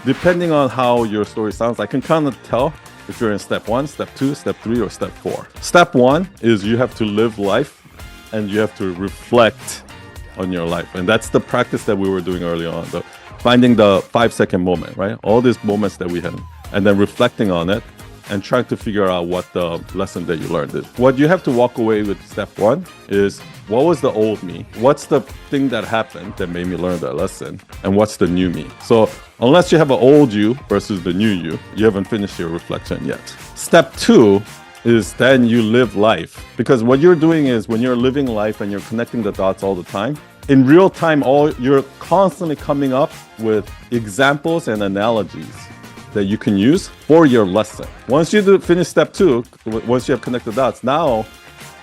depending on how your story sounds, I can kind of tell if you're in step 1, step 2, step 3, or step 4. Step 1 is you have to live life and you have to reflect on your life. And that's the practice that we were doing early on, finding the 5-second moment, right? All these moments that we had, and then reflecting on it and trying to figure out what the lesson that you learned is. What you have to walk away with step 1 is, what was the old me? What's the thing that happened that made me learn that lesson? And what's the new me? So unless you have an old you versus the new you haven't finished your reflection yet. Step 2 is then you live life. Because what you're doing is when you're living life and you're connecting the dots all the time, in real time, you're constantly coming up with examples and analogies that you can use for your lesson. Once you finish step 2, once you have connected dots, now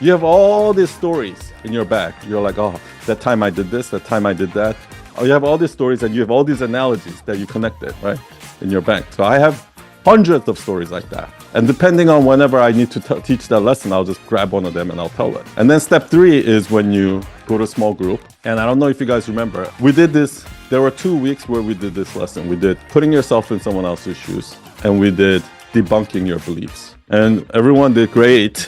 you have all these stories in your back. You're like, oh, that time I did this, that time I did that. Oh, you have all these stories and you have all these analogies that you connected, right, in your bank. So I have hundreds of stories like that. And depending on whenever I need to teach that lesson, I'll just grab one of them and I'll tell it. And then step 3 is when you go to a small group. And I don't know if you guys remember, we did this. There were 2 weeks where we did this lesson. We did putting yourself in someone else's shoes, and we did debunking your beliefs. And everyone did great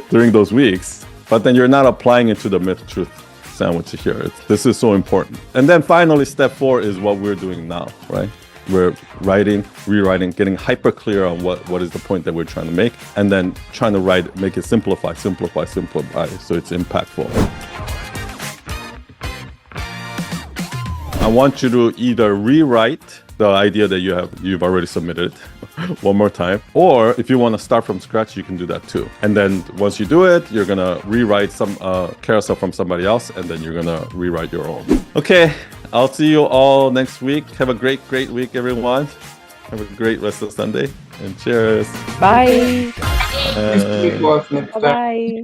during those weeks, but then you're not applying it to the myth-truth sandwich here. This is so important. And then finally, step 4 is what we're doing now, right? We're writing, rewriting, getting hyper clear on what is the point that we're trying to make, and then trying to make it simplify, so it's impactful. I want you to either rewrite the idea that you've already submitted one more time, or if you want to start from scratch, you can do that too. And then once you do it, you're gonna rewrite some carousel from somebody else, and then you're gonna rewrite your own. Okay, I'll see you all next week. Have a great week, everyone. Have a great rest of Sunday, and cheers. Bye. Bye. Bye.